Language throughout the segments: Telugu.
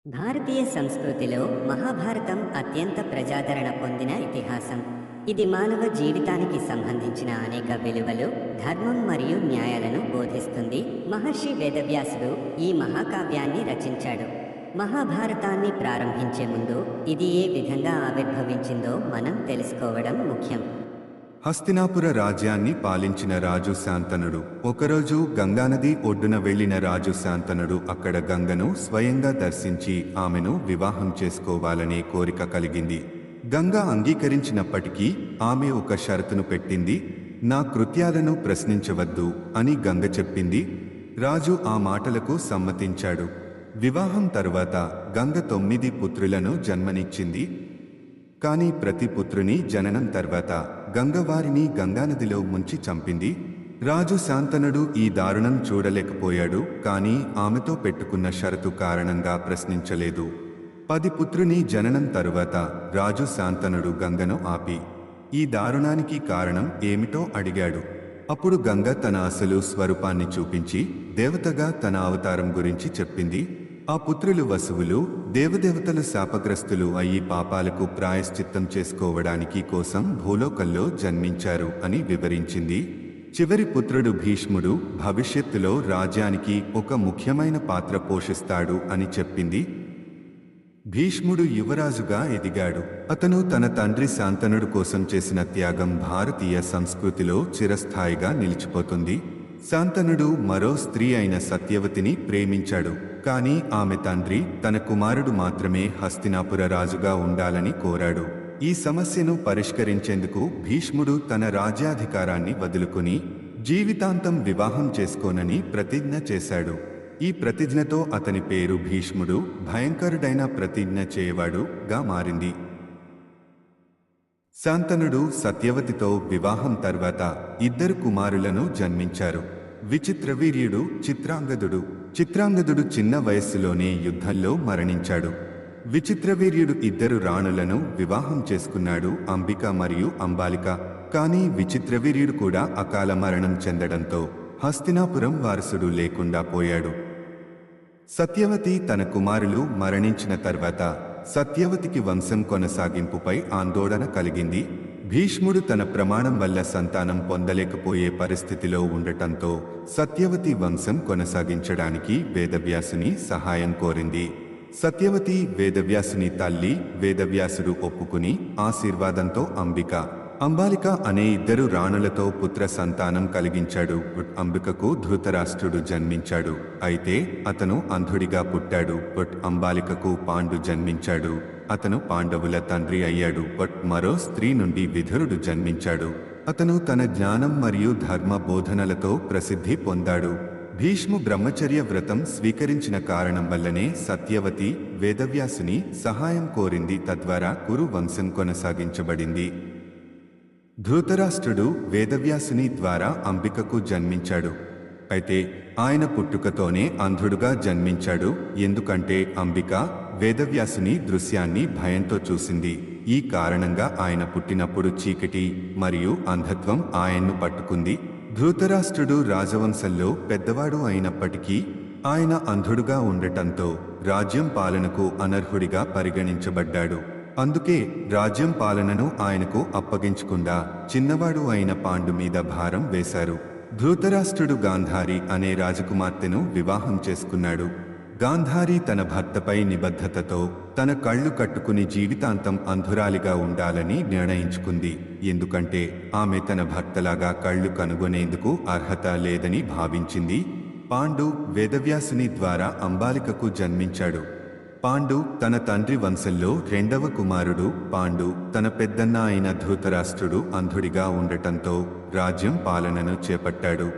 భారతీయ సంస్కృతిలో మహాభారతం అత్యంత ప్రజాదరణ పొందిన ఇతిహాసం. ఇది మానవ జీవితానికి సంబంధించిన అనేక విలువలు, ధర్మం మరియు న్యాయాలను బోధిస్తుంది. మహర్షి వేదవ్యాసుడు ఈ మహాకావ్యాన్ని రచించాడు. మహాభారతాన్ని ప్రారంభించే ముందు ఇది ఏ విధంగా ఆవిర్భవించిందో మనం తెలుసుకోవడం ముఖ్యం. హస్తినాపుర రాజ్యాన్ని పాలించిన రాజు శాంతనుడు. ఒకరోజు గంగానది ఒడ్డున వెళ్లిన రాజు శాంతనుడు అక్కడ గంగను స్వయంగా దర్శించి ఆమెను వివాహం చేసుకోవాలనే కోరిక కలిగింది. గంగ అంగీకరించినప్పటికీ ఆమె ఒక షరతును పెట్టింది. నా కృత్యాలను ప్రశ్నించవద్దు అని గంగ చెప్పింది. రాజు ఆ మాటలకు సమ్మతించాడు. వివాహం తరువాత గంగ 9 పుత్రులను జన్మనిచ్చింది. కానీ ప్రతి పుత్రుని జననం తర్వాత గంగ వారిని గంగానదిలో ముంచి చంపింది. రాజు శాంతనుడు ఈ దారుణం చూడలేకపోయాడు. కానీ ఆమెతో పెట్టుకున్న షరతు కారణంగా ప్రశ్నించలేదు. 10 పుత్రుని జననం తరువాత రాజు శాంతనుడు గంగను ఆపి ఈ దారుణానికి కారణం ఏమిటో అడిగాడు. అప్పుడు గంగ తన అసలు స్వరూపాన్ని చూపించి దేవతగా తన అవతారం గురించి చెప్పింది. ఆ పుత్రులు వసువులు, దేవదేవతలు శాపగ్రస్తులు అయ్యి పాపాలకు ప్రాయశ్చిత్తం చేసుకోవడానికి కోసం భూలోకంలో జన్మించారు అని వివరించింది. చివరి పుత్రుడు భీష్ముడు భవిష్యత్తులో రాజ్యానికి ఒక ముఖ్యమైన పాత్ర పోషిస్తాడు అని చెప్పింది. భీష్ముడు యువరాజుగా ఎదిగాడు. అతను తన తండ్రి శాంతనుడు కోసం చేసిన త్యాగం భారతీయ సంస్కృతిలో చిరస్థాయిగా నిలిచిపోతుంది. శాంతనుడు మరో స్త్రీ అయిన సత్యవతిని ప్రేమించాడు. కానీ ఆమె తండ్రి తన కుమారుడు మాత్రమే హస్తినాపుర రాజుగా ఉండాలని కోరాడు. ఈ సమస్యను పరిష్కరించేందుకు భీష్ముడు తన రాజ్యాధికారాన్ని వదులుకుని జీవితాంతం వివాహం చేసుకోనని ప్రతిజ్ఞ చేశాడు. ఈ ప్రతిజ్ఞతో అతని పేరు భీష్ముడు, భయంకరుడైన ప్రతిజ్ఞ చేయవాడుగా మారింది. శాంతనుడు సత్యవతితో వివాహం తర్వాత 2 కుమారులను జన్మించారు. విచిత్రవీర్యుడు, చిత్రాంగదుడు. చిత్రాంగదుడు చిన్న వయస్సులోనే యుద్ధంలో మరణించాడు. విచిత్రవీర్యుడు 2 రాణులను వివాహం చేసుకున్నాడు, అంబిక మరియు అంబాలిక. కానీ విచిత్రవీర్యుడు కూడా అకాల మరణం చెందడంతో హస్తినాపురం వారసుడు లేకుండా పోయాడు. సత్యవతి తన కుమారులు మరణించిన తర్వాత సత్యవతికి వంశం కొనసాగింపుపై ఆందోళన కలిగింది. భీష్ముడు తన ప్రమాణం వల్ల సంతానం పొందలేకపోయే పరిస్థితిలో ఉండటంతో సత్యవతి వంశం కొనసాగించడానికి వేదవ్యాసుని సహాయం కోరింది. సత్యవతి వేదవ్యాసుని తల్లి. వేదవ్యాసుడు ఒప్పుకుని ఆశీర్వాదంతో అంబాలిక అనే 2 రాణులతో పుత్ర సంతానం కలిగించాడు. అంబికకు ధృతరాష్ట్రుడు జన్మించాడు. అయితే అతను అంధుడిగా పుట్టాడు. అంబాలికకు పాండు జన్మించాడు. అతను పాండవుల తండ్రి అయ్యాడు. మరో స్త్రీ నుండి విదురుడు జన్మించాడు. అతను తన జ్ఞానం మరియు ధర్మ బోధనలతో ప్రసిద్ధి పొందాడు. భీష్ము బ్రహ్మచర్య వ్రతం స్వీకరించిన కారణం వల్లనే సత్యవతి వేదవ్యాసుని సహాయం కోరింది. తద్వారా కురు వంశం కొనసాగించబడింది. ధృతరాష్ట్రుడు వేదవ్యాసుని ద్వారా అంబికకు జన్మించాడు. అయితే ఆయన పుట్టుకతోనే అంధుడుగా జన్మించాడు. ఎందుకంటే అంబిక వేదవ్యాసుని దృశ్యాన్ని భయంతో చూసింది. ఈ కారణంగా ఆయన పుట్టినప్పుడు చీకటి మరియు అంధత్వం ఆయన్ను పట్టుకుంది. ధృతరాష్ట్రుడు రాజవంశంలో పెద్దవాడు అయినప్పటికీ ఆయన అంధుడుగా ఉండటంతో రాజ్యం పాలనకు అనర్హుడిగా పరిగణించబడ్డాడు. అందుకే రాజ్యం పాలనను ఆయనకు అప్పగించకుండా చిన్నవాడు అయిన పాండు మీద భారం వేశారు. ధృతరాష్ట్రుడు గాంధారి అనే రాజకుమార్తెను వివాహం చేసుకున్నాడు. గాంధారి తన భర్తపై నిబద్ధతతో తన కళ్ళు కట్టుకుని జీవితాంతం అంధురాలిగా ఉండాలని నిర్ణయించుకుంది. ఎందుకంటే ఆమె తన భర్తలాగా కళ్ళు కనుగొనేందుకు అర్హత లేదని భావించింది. పాండు వేదవ్యాసుని ద్వారా అంబాలికకు జన్మించాడు. పాండు తన తండ్రి వంశంలో 2వ కుమారుడు. పాండు తన పెద్దన్న అయిన ధృతరాష్ట్రుడు అంధుడిగా ఉండటంతో రాజ్యం పాలనను చేపట్టాడు.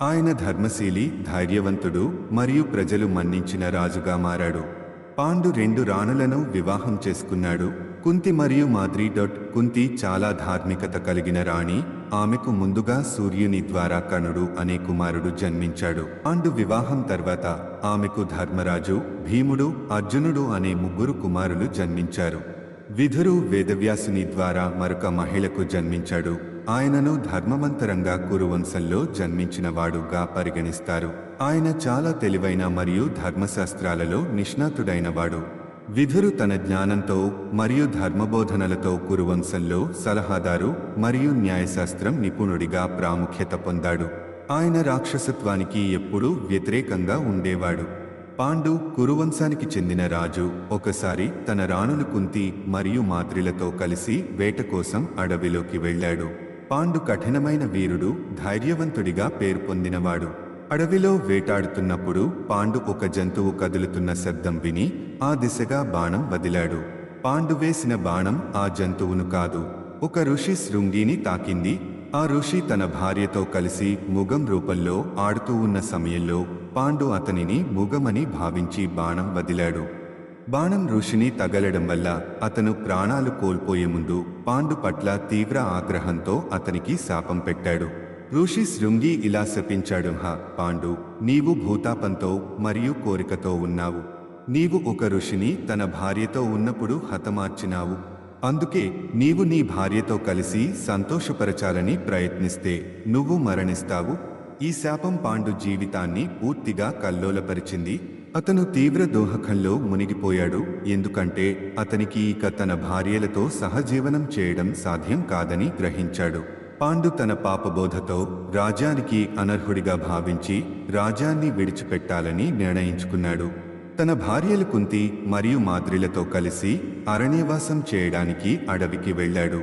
ఆయన ధర్మశీలి, ధైర్యవంతుడు మరియు ప్రజలు మన్నించిన రాజుగా మారాడు. పాండు 2 రాణులను వివాహం చేసుకున్నాడు, కుంతి మరియు మాద్రి. కుంతి చాలా ధార్మికత కలిగిన రాణి. ఆమెకు ముందుగా సూర్యుని ద్వారా కణుడు అనే కుమారుడు జన్మించాడు. పాండు వివాహం తర్వాత ఆమెకు ధర్మరాజు, భీముడు, అర్జునుడు అనే 3 కుమారులు జన్మించారు. విదురు వేదవ్యాసుని ద్వారా మరొక మహిళకు జన్మించాడు. ఆయనను ధర్మవంతరంగా కురువంశంలో జన్మించినవాడుగా పరిగణిస్తారు. ఆయన చాలా తెలివైన మరియు ధర్మశాస్త్రాలలో నిష్ణాతుడైనవాడు. విదురు తన జ్ఞానంతో మరియు ధర్మబోధనలతో కురువంశంలో సలహాదారు మరియు న్యాయశాస్త్రం నిపుణుడిగా ప్రాముఖ్యత పొందాడు. ఆయన రాక్షసత్వానికి ఎప్పుడూ వ్యతిరేకంగా ఉండేవాడు. పాండు కురువంశానికి చెందిన రాజు ఒకసారి తన రాణులు కుంతి మరియు మాద్రిలతో కలిసి వేట కోసం అడవిలోకి వెళ్ళాడు. పాండు కఠినమైన వీరుడు, ధైర్యవంతుడిగా పేరు పొందినవాడు. అడవిలో వేటాడుతున్నప్పుడు పాండు ఒక జంతువు కదులుతున్న శబ్దం విని ఆ దిశగా బాణం వదిలాడు. పాండు వేసిన బాణం ఆ జంతువును కాదు, ఒక ఋషి శృంగిని తాకింది. ఆ ఋషి తన భార్యతో కలిసి ముగం రూపంలో ఆడుతూ ఉన్న సమయంలో పాండు అతనిని ముగమని భావించి బాణం వదిలాడు. బాణం ఋషిని తగలడం వల్ల అతను ప్రాణాలు కోల్పోయే ముందు పాండు పట్ల తీవ్ర ఆగ్రహంతో అతనికి శాపం పెట్టాడు. ఋషి శృంగి ఇలా శపించాడు: పాండు, నీవు భూతాపంతో మరియు కోరికతో ఉన్నావు. నీవు ఒక ఋషిని తన భార్యతో ఉన్నప్పుడు హతమార్చినావు. అందుకే నీవు నీ భార్యతో కలిసి సంతోషపరచాలని ప్రయత్నిస్తే నువ్వు మరణిస్తావు. ఈ శాపం పాండు జీవితాన్ని పూర్తిగా కల్లోలపరిచింది. అతను తీవ్ర దోహకంలో మునిగిపోయాడు, ఎందుకంటే అతనికి ఇక తన భార్యలతో సహజీవనం చేయడం సాధ్యం కాదని గ్రహించాడు. పాండు తన పాపబోధతో రాజ్యానికి అనర్హుడిగా భావించి రాజ్యాన్ని విడిచిపెట్టాలని నిర్ణయించుకున్నాడు. తన భార్యలు కుంతి మరియు మాద్రిలతో కలిసి అరణ్యవాసం చేయడానికి అడవికి వెళ్ళాడు.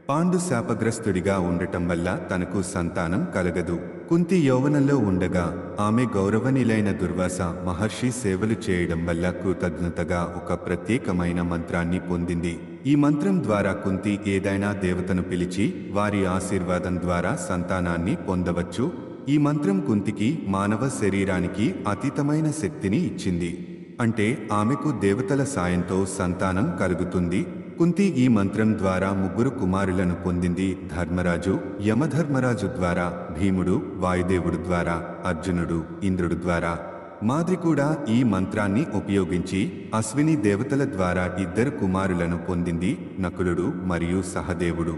పాండు శాపగ్రస్తుడిగా ఉండటం వల్ల తనకు సంతానం కలగదు. కుంతి యౌవనంలో ఉండగా ఆమె గౌరవనీయులైన దుర్వాస మహర్షి సేవలు చేయడం వల్ల కృతజ్ఞతగా ఒక ప్రత్యేకమైన మంత్రాన్ని పొందింది. ఈ మంత్రం ద్వారా కుంతి ఏదైనా దేవతను పిలిచి వారి ఆశీర్వాదం ద్వారా సంతానాన్ని పొందవచ్చు. ఈ మంత్రం కుంతికి మానవ శరీరానికి అతీతమైన శక్తిని ఇచ్చింది. అంటే ఆమెకు దేవతల సాయంతో సంతానం కలుగుతుంది. కుంతి ఈ మంత్రం ద్వారా 3 కుమారులను పొందింది. ధర్మరాజు, యమధర్మరాజు ద్వారా, భీముడు, వాయుదేవుడు ద్వారా, అర్జునుడు, ఇంద్రుడు ద్వారా. మాద్రి కూడా ఈ మంత్రాన్ని ఉపయోగించి అశ్విని దేవతల ద్వారా 2 కుమారులను పొందింది, నకులుడు మరియు సహదేవుడు.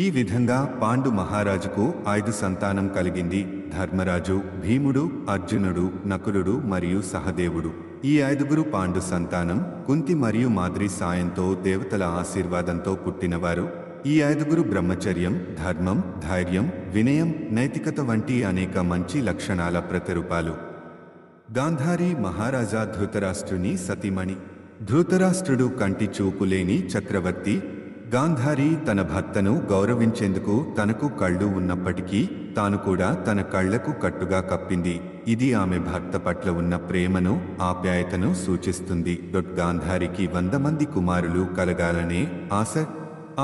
ఈ విధంగా పాండు మహారాజుకు 5 సంతానం కలిగింది: ధర్మరాజు, భీముడు, అర్జునుడు, నకులుడు మరియు సహదేవుడు. ఈ 5 పాండు సంతానం కుంతి మరియు మాద్రి సాయంతో దేవతల ఆశీర్వాదంతో పుట్టినవారు. ఈ 5 బ్రహ్మచర్యం, ధర్మం, ధైర్యం, వినయం, నైతికత వంటి అనేక మంచి లక్షణాల ప్రతిరూపాలు. గాంధారి మహారాజా ధృతరాష్ట్రుని సతీమణి. ధృతరాష్ట్రుడు కంటి చూపు లేని చక్రవర్తి. గాంధారి తన భర్తను గౌరవించేందుకు తనకు కళ్ళు ఉన్నప్పటికీ తాను కూడా తన కళ్లకు కట్టుగా కప్పింది. ఇది ఆమె భర్త పట్ల ఉన్న ప్రేమను, ఆప్యాయతను సూచిస్తుంది. గాంధారికి 100 మంది కుమారులు కలగాలనే ఆశ.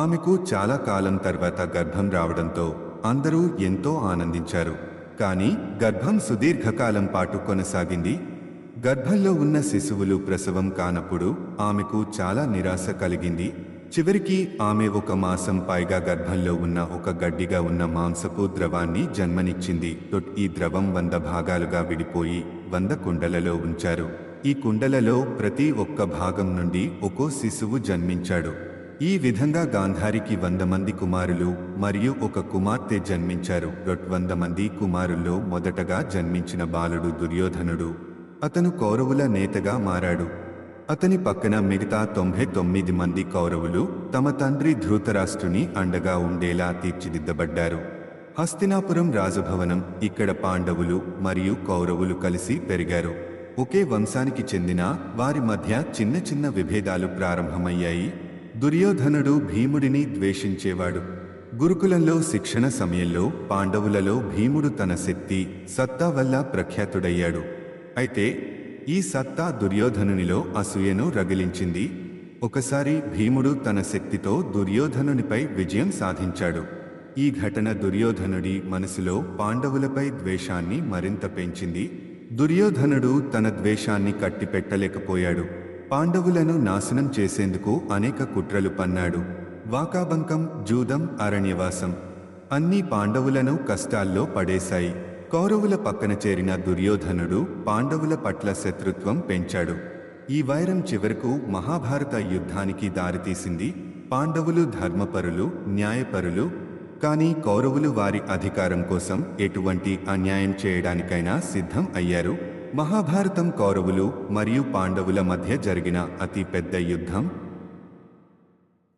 ఆమెకు చాలా కాలం తర్వాత గర్భం రావడంతో అందరూ ఎంతో ఆనందించారు. కానీ గర్భం సుదీర్ఘకాలం పాటు కొనసాగింది. గర్భంలో ఉన్న శిశువులు ప్రసవం కానప్పుడు ఆమెకు చాలా నిరాశ కలిగింది. చివరికి ఆమె 1 మాసం పైగా గర్భంలో ఉన్న ఒక గడ్డిగా ఉన్న మాంసపు ద్రవాన్ని జన్మనిచ్చింది. ఈ ద్రవం 100 భాగాలుగా విడిపోయి 100 కుండలలో ఉంచారు. ఈ కుండలలో ప్రతి ఒక్క భాగం నుండి ఒక్కో శిశువు జన్మించాడు. ఈ విధంగా గాంధారికి 100 మంది కుమారులు మరియు 1 కుమార్తె జన్మించారు. 100 మంది కుమారుల్లో మొదటగా జన్మించిన బాలుడు దుర్యోధనుడు. అతను కౌరవుల నేతగా మారాడు. అతని పక్కన మిగతా 99 మంది కౌరవులు తమ తండ్రి ధృతరాష్ట్రుని అండగా ఉండేలా తీర్చిదిద్దబడ్డారు. హస్తినాపురం రాజభవనం. ఇక్కడ పాండవులు మరియు కౌరవులు కలిసి పెరిగారు. ఒకే వంశానికి చెందిన వారి మధ్య చిన్న చిన్న విభేదాలు ప్రారంభమయ్యాయి. దుర్యోధనుడు భీముడిని ద్వేషించేవాడు. గురుకులంలో శిక్షణ సమయంలో పాండవులలో భీముడు తన శక్తి, సత్తా వల్ల ప్రఖ్యాతుడయ్యాడు. అయితే ఈ సత్తా దుర్యోధనునిలో అసూయను రగిలించింది. ఒకసారి భీముడు తన శక్తితో దుర్యోధనునిపై విజయం సాధించాడు. ఈ ఘటన దుర్యోధనుడి మనసులో పాండవులపై ద్వేషాన్ని మరింత పెంచింది. దుర్యోధనుడు తన ద్వేషాన్ని కట్టిపెట్టలేకపోయాడు. పాండవులను నాశనం చేసేందుకు అనేక కుట్రలు పన్నాడు. వాకాబంకం, జూదం, అరణ్యవాసం అన్నీ పాండవులను కష్టాల్లో పడేశాయి. కౌరవుల పక్కన చేరిన దుర్యోధనుడు పాండవుల పట్ల శత్రుత్వం పెంచాడు. ఈ వైరం చివరకు మహాభారత యుద్ధానికి దారితీసింది. పాండవులు ధర్మపరులు, న్యాయపరులు కానీ కౌరవులు వారి అధికారం కోసం ఎటువంటి అన్యాయం చేయడానికైనా సిద్ధం అయ్యారు. మహాభారతం కౌరవులు మరియు పాండవుల మధ్య జరిగిన అతి పెద్ద యుద్ధం.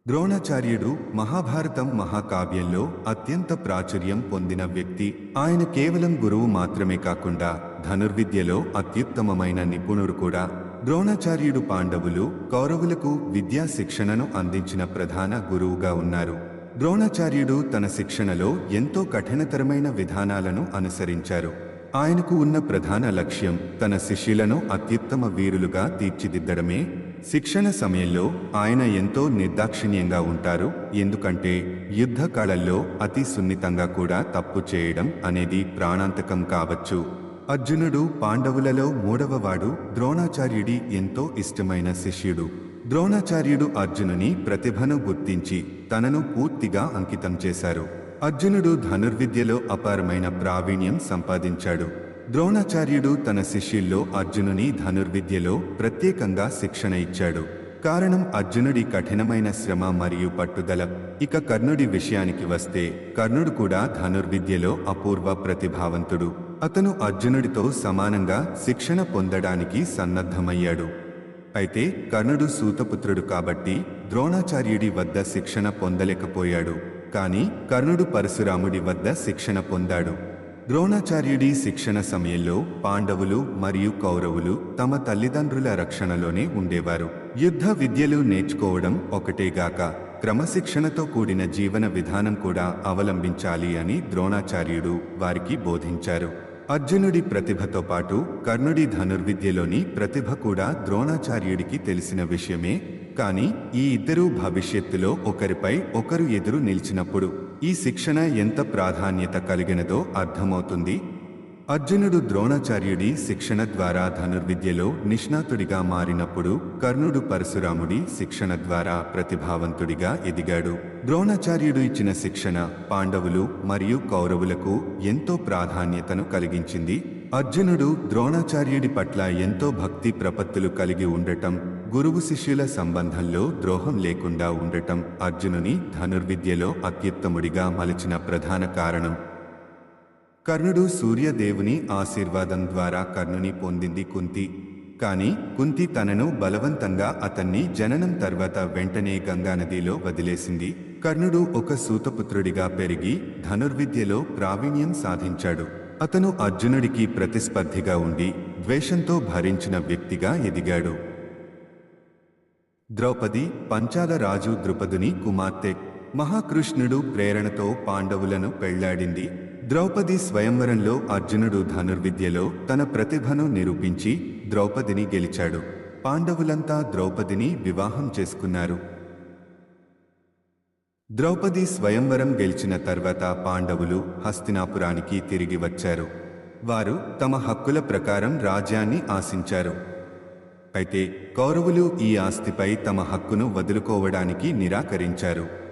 ద్రోణాచార్యుడు మహాభారతం మహాకావ్యంలో అత్యంత ప్రాచుర్యం పొందిన వ్యక్తి. ఆయన కేవలం గురువు మాత్రమే కాకుండా ధనుర్విద్యలో అత్యుత్తమమైన నిపుణుడు కూడా. ద్రోణాచార్యుడు పాండవులు కౌరవులకు విద్యా శిక్షణను అందించిన ప్రధాన గురువుగా ఉన్నారు. ద్రోణాచార్యుడు తన శిక్షణలో ఎంతో కఠినతరమైన విధానాలను అనుసరించారు. ఆయనకు ఉన్న ప్రధాన లక్ష్యం తన శిష్యులను అత్యుత్తమ వీరులుగా తీర్చిదిద్దడమే. శిక్షణ సమయంలో ఆయన ఎంతో నిర్దాక్షిణ్యంగా ఉంటారు. ఎందుకంటే యుద్ధ కళల్లో అతి సున్నితంగా కూడా తప్పు చేయడం అనేది ప్రాణాంతకం కావచ్చు. అర్జునుడు పాండవులలో మూడవవాడు. ద్రోణాచార్యుడి ఎంతో ఇష్టమైన శిష్యుడు. ద్రోణాచార్యుడు అర్జునుని ప్రతిభను గుర్తించి తనను పూర్తిగా అంకితం చేశారు. అర్జునుడు ధనుర్విద్యలో అపారమైన ప్రావీణ్యం సంపాదించాడు. ద్రోణాచార్యుడు తన శిష్యుల్లో అర్జునుని ధనుర్విద్యలో ప్రత్యేకంగా శిక్షణ ఇచ్చాడు. కారణం అర్జునుడి కఠినమైన శ్రమ మరియు పట్టుదల. ఇక కర్ణుడి విషయానికి వస్తే కర్ణుడు కూడా ధనుర్విద్యలో అపూర్వ ప్రతిభావంతుడు. అతను అర్జునుడితో సమానంగా శిక్షణ పొందడానికి సన్నద్ధమయ్యాడు. అయితే కర్ణుడు సూతపుత్రుడు కాబట్టి ద్రోణాచార్యుడి వద్ద శిక్షణ పొందలేకపోయాడు. కానీ కర్ణుడు పరశురాముడి వద్ద శిక్షణ పొందాడు. ద్రోణాచార్యుడి శిక్షణ సమయంలో పాండవులు మరియు కౌరవులు తమ తల్లిదండ్రుల రక్షణలోనే ఉండేవారు. యుద్ధ విద్యలు నేర్చుకోవడం ఒకటేగాక క్రమశిక్షణతో కూడిన జీవన విధానం కూడా అవలంబించాలి అని ద్రోణాచార్యుడు వారికి బోధించారు. అర్జునుడి ప్రతిభతో పాటు కర్ణుడి ధనుర్విద్యలోని ప్రతిభ కూడా ద్రోణాచార్యుడికి తెలిసిన విషయమే. కానీ ఈ ఇద్దరూ భవిష్యత్తులో ఒకరిపై ఒకరు ఎదురు నిలిచినప్పుడు ఈ శిక్షణ ఎంత ప్రాధాన్యత కలిగినదో అర్థమవుతుంది. అర్జునుడు ద్రోణాచార్యుడి శిక్షణ ద్వారా ధనుర్విద్యలో నిష్ణాతుడిగా మారినప్పుడు కర్ణుడు పరశురాముడి శిక్షణ ద్వారా ప్రతిభావంతుడిగా ఎదిగాడు. ద్రోణాచార్యుడు ఇచ్చిన శిక్షణ పాండవులు మరియు కౌరవులకు ఎంతో ప్రాధాన్యతను కలిగించింది. అర్జునుడు ద్రోణాచార్యుడి పట్ల ఎంతో భక్తి ప్రపత్తులు కలిగి ఉండటం, గురువు శిష్యుల సంబంధంలో ద్రోహం లేకుండా ఉండటం అర్జునుని ధనుర్విద్యలో అత్యుత్తముడిగా మలచిన ప్రధాన కారణం. కర్ణుడు సూర్యదేవుని ఆశీర్వాదం ద్వారా కర్ణుని పొందింది కుంతి. కానీ కుంతి తనను బలవంతంగా అతన్ని జననం తర్వాత వెంటనే గంగానదిలో వదిలేసింది. కర్ణుడు ఒక సూతపుత్రుడిగా పెరిగి ధనుర్విద్యలో ప్రావీణ్యం సాధించాడు. అతను అర్జునుడికి ప్రతిస్పర్ధిగా ఉండి ద్వేషంతో భరించిన వ్యక్తిగా ఎదిగాడు. ద్రౌపది పంచాల రాజు ద్రుపదుని కుమార్తె. మహాకృష్ణుడు ప్రేరణతో పాండవులను పెళ్లాడింది. ద్రౌపది స్వయంవరంలో అర్జునుడు ధనుర్విద్యలో తన ప్రతిభను నిరూపించి ద్రౌపదిని గెలిచాడు. పాండవులంతా ద్రౌపదిని వివాహం చేసుకున్నారు. ద్రౌపది స్వయంవరం గెలిచిన తర్వాత పాండవులు హస్తినాపురానికి తిరిగి వచ్చారు. వారు తమ హక్కుల ప్రకారం రాజ్యాన్ని ఆశించారు. అయితే కౌరవులు ఈ ఆస్తిపై తమ హక్కును వదులుకోవడానికి నిరాకరించారు.